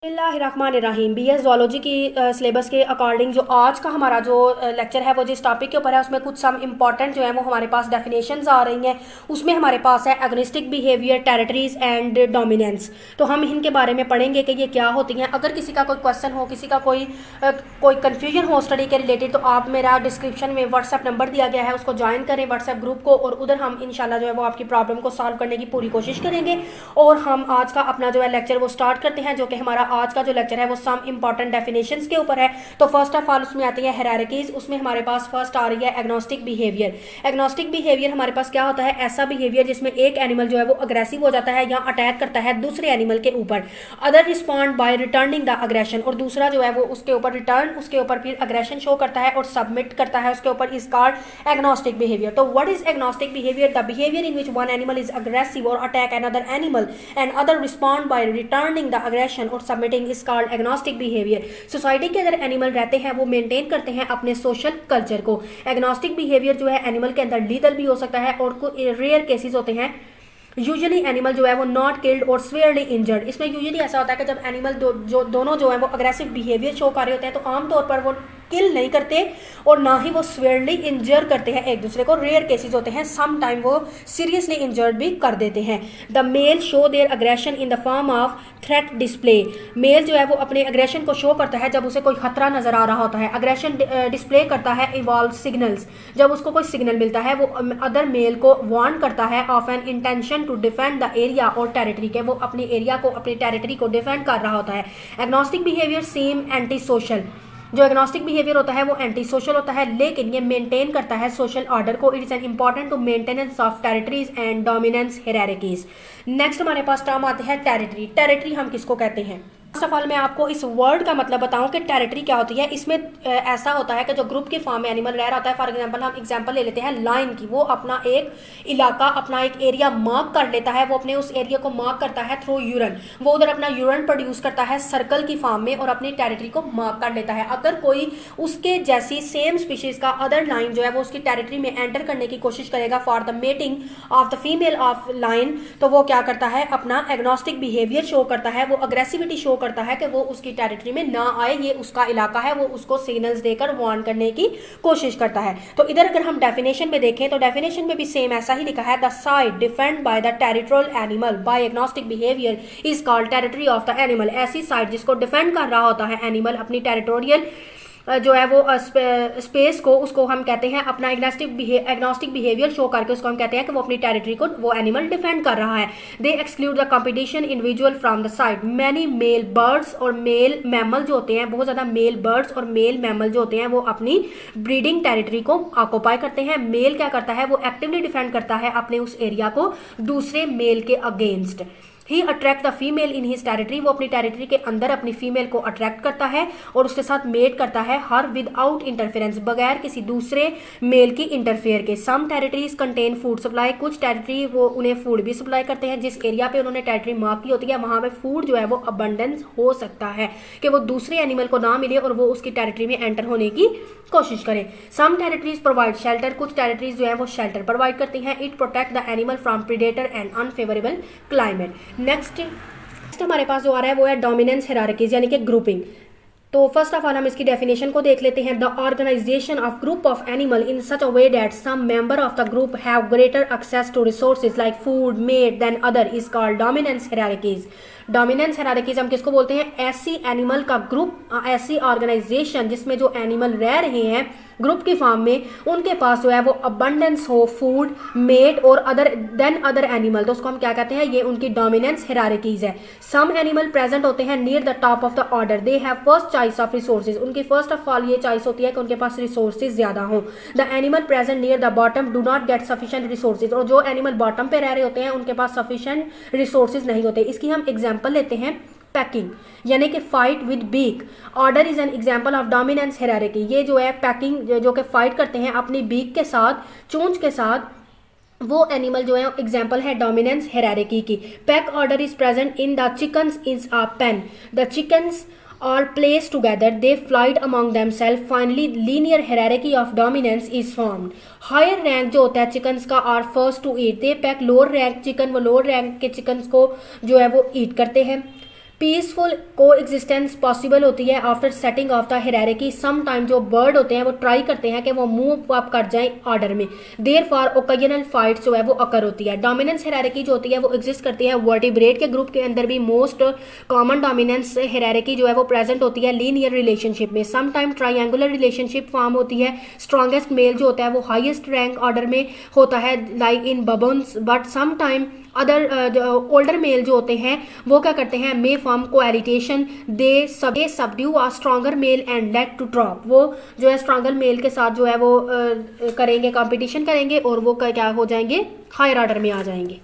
बिस्मिल्लाहिर्रहमानिर्रहीम। BS zoology की syllabus के अकॉर्डिंग जो आज का हमारा जो लेक्चर है वो जिस टॉपिक के ऊपर है उसमें कुछ सम इंपॉर्टेंट जो है वो हमारे पास डेफिनेशंस आ रही हैं। उसमें हमारे पास है एग्निस्टिक बिहेवियर, टेरिटरीज एंड डोमिनेंस। तो हम इनके बारे में पढ़ेंगे कि ये क्या होती हैं। अगर किसी का कोई क्वेश्चन हो, किसी का कोई कन्फ्यूजन हो स्टडी के रिलेटेड, तो आप मेरा डिस्क्रिप्शन में व्हाट्सएप नंबर दिया गया है, उसको ज्वाइन करें व्हाट्सएप ग्रुप को, और उधर हम इंशाल्लाह जो है वो आपकी प्रॉब्लम को सॉल्व करने की पूरी कोशिश करेंगे। और हम आज का अपना जो है लेक्चर वो स्टार्ट करते हैं, जो कि हमारा आज का जो लेक्चर है वो सम इंपॉर्टेंट डेफिनेशंस के ऊपर है। तो फर्स्ट ऑफ ऑल उसमें आती है हायरार्कीज। उसमें हमारे पास फर्स्ट आ रही है एग्नोस्टिक बिहेवियर। एग्नोस्टिक बिहेवियर हमारे पास क्या होता है? ऐसा बिहेवियर जिसमें एक एनिमल जो है वो अग्रेसिव हो जाता है या अटैक करता है दूसरे एनिमल के ऊपर। Other respond by returning the aggression, और दूसरा जो है वो उसके ऊपर रिटर्न, उसके ऊपर फिर अग्रेशन शो करता है और सबमिट करता है उसके ऊपर, इज कॉल्ड एग्नोस्टिक बिहेवियर। तो what is agonistic behaviour? The behaviour in which one animal is aggressive और attack another animal and other respond by returning the aggression और submitting is called agonistic behaviour. Society के अंदर animal रहते हैं वो maintain करते हैं अपने सोशल कल्चर को। एग्नोस्टिक बिहेवियर जो है एनिमल के अंदर लीगल भी हो सकता है, और कुछ रेयर केसेस होते हैं। यूजुअली एनिमल जो है वो नॉट किल्ड और स्वेयरली इंजर्ड। इसमें यूजुअली ऐसा होता है कि जब एनिमल दोनों जो है वो अग्रेसिव बिहेवियर शो कर रहे होते हैं तो आमतौर पर वो किल नहीं करते और ना ही वो स्वेयरली इंजर करते हैं एक दूसरे को। रेयर केसेस होते हैं, सम टाइम वो सीरियसली इंजर्ड भी कर देते हैं। The male show their aggression in the form of threat display. Male जो है वो अपने अग्रेशन को शो करता है जब उसे कोई खतरा नजर आ रहा होता है। अग्रेशन डिस्प्ले करता है इवॉल्व सिग्नल्स, जब उसको कोई सिग्नल मिलता है वो अदर मेल को वार्न करता है of an intention to defend the area और टेरिटरी के, वो अपनी एरिया को, अपनी टेरिटरी को डिफेंड कर रहा होता है। Agnostic behaviour same anti social. जो एग्नोस्टिक बिहेवियर होता है वो एंटी सोशल होता है, लेकिन ये मेंटेन करता है सोशल ऑर्डर को। It is an important to maintenance of territories and dominance hierarchies. Next हमारे पास टर्म आते हैं टेरिटरी। टेरिटरी हम किसको कहते हैं? फर्स्ट ऑफ ऑल मैं आपको इस वर्ड का मतलब बताऊं कि टेरिटरी क्या होती है। इसमें ऐसा होता है कि जो ग्रुप के फॉर्म में एनिमल रह रहा होता है, फॉर एग्जांपल हम एग्जांपल ले लेते हैं लायन की। वो अपना एक इलाका, अपना एक एरिया मार्क कर लेता है। वो अपने उस एरिया को मार्क करता है थ्रू यूरन। वो उधर अपना यूरन प्रोड्यूस करता है सर्कल की फॉर्म में और अपनी टेरिटरी को मार्क कर लेता है। अगर कोई उसके जैसी सेम स्पीशीज का अदर लाइन जो है वो उसकी टेरिटरी में एंटर करने की कोशिश करेगा for the mating of the female of line, तो वो क्या करता है? अपना एग्नोस्टिक बिहेवियर शो करता है। वो अग्रेसिविटी शो करता है कि वो उसकी टेरिटरी में ना आए, ये उसका इलाका है, वो उसको सिग्नल्स देकर वार्न करने की कोशिश करता है। तो इधर अगर हम डेफिनेशन में देखें तो डेफिनेशन में भी सेम ऐसा ही लिखा है। The side defend by the territorial animal by agnostic behaviour is called territory of the animal. ऐसी साइड जिसको डिफेंड कर रहा होता है एनिमल अपनी टेरिटोरियल जो है वो स्पेस को, उसको हम कहते हैं अपना एग्नोस्टिक बिहेवियर शो करके उसको हम कहते हैं कि वो अपनी टेरिटरी को वो एनिमल डिफेंड कर रहा है। They exclude the competition individual from the side. Many male birds और मेल मैमल जो होते हैं, बहुत ज़्यादा मेल बर्ड्स और मेल मैमल जो होते हैं वो अपनी ब्रीडिंग टेरिटरी को ऑक्यूपाई करते हैं। मेल क्या करता है? वो एक्टिवली डिफेंड करता है अपने उस एरिया को दूसरे मेल के against. He attract the female in his territory. वो अपनी टेरिटरी के अंदर अपनी फीमेल को अट्रैक्ट करता है और उसके साथ मेट करता है, हर विदाउट इंटरफेरेंस, बगैर किसी दूसरे मेल की इंटरफेयर के। सम टेरिटरीज कंटेन फूड सप्लाई। कुछ टेरिटरी वो उन्हें फूड भी सप्लाई करते हैं। जिस एरिया पे उन्होंने टेरिटरी मार्क की होती है वहां पे फूड जो है वो अबंडेंस हो सकता है कि वो दूसरे एनिमल को ना मिले और वो उसकी टेरिटरी में एंटर होने की कोशिश करें। सम टेरिटरीज प्रोवाइड शेल्टर। कुछ टेरिटरीज जो है वो शेल्टर प्रोवाइड करती हैं। It protect the animal from predator and unfavourable climate. Next हमारे पास जो आ रहा है वो है डोमिनेंस हायरार्कीज, यानी कि ग्रुपिंग। तो फर्स्ट ऑफ ऑल हम इसकी डेफिनेशन को देख लेते हैं। The organisation of group of animal in such a way that some member of the group have greater access to resources like food mate than other is called dominance hierarchies. Dominance hierarchies हम किसको बोलते हैं? ऐसी animal का group, ऐसी organisation जिसमें जो animal रह रहे हैं ग्रुप की फॉर्म में, उनके पास जो है वो अबंडेंस हो फूड, मेट और अदर एनिमल, तो उसको हम क्या कहते हैं? ये उनकी डोमिनेंस हायरार्कीज है। सम एनिमल प्रेजेंट होते हैं near the top of the order. They have first choice of resources. उनकी फर्स्ट ऑफ ऑल ये चॉइस होती है कि उनके पास रिसोर्सेज ज्यादा हो। The animal present near the bottom do not gate sufficient resources. और जो एनिमल बॉटम पे रह रहे होते हैं उनके पास सफिशिएंट रिसोर्सेज नहीं होते। इसकी हम एग्जाम्पल लेते हैं पैकिंग, यानी कि fight with beak. Order is an example of dominance hierarchy. ये जो है पैकिंग, जो कि फाइट करते हैं अपनी बीक के साथ, चोंच के साथ, वो एनिमल जो है एग्जाम्पल है डोमिनेंस हायरार्की की। Peck order is present in the chickens is a pen. द चिकन्स are placed together, they flight among themselves, finally linear hierarchy of dominance is formed. higher rank जो होता है chickens का are first to eat, they pack lower rank chicken, वो lower rank के chickens को जो है वो eat करते हैं। पीसफुल को एग्जिस्टेंस पॉसिबल होती है after setting of the hierarchy. Some time जो बर्ड होते हैं वो ट्राई करते हैं कि वो मूव अप कर जाएं ऑर्डर में, देयर फॉर ओकेजनल फाइट्स जो है वो अकर होती है। डोमिनेंस हायरार्की जो होती है वो एग्जिस्ट करती है वर्टिब्रेट के ग्रुप के अंदर भी। मोस्ट कॉमन डोमिनेंस हायरार्की जो है वो प्रेजेंट होती है लीनियर रिलेशनशिप में। Some time triangular relationship form होती है। स्ट्रॉन्गेस्ट मेल जो होता है वो हाईएस्ट रैंक ऑर्डर में होता है like in baboons, but some time other older male जो होते हैं वो क्या करते हैं, may form coalition, they subdue a stronger male and let to drop. वो जो है स्ट्रॉन्गर मेल के साथ जो है वो करेंगे, कंपटीशन करेंगे और वो क्या हो जाएंगे, हायर ऑर्डर में आ जाएंगे।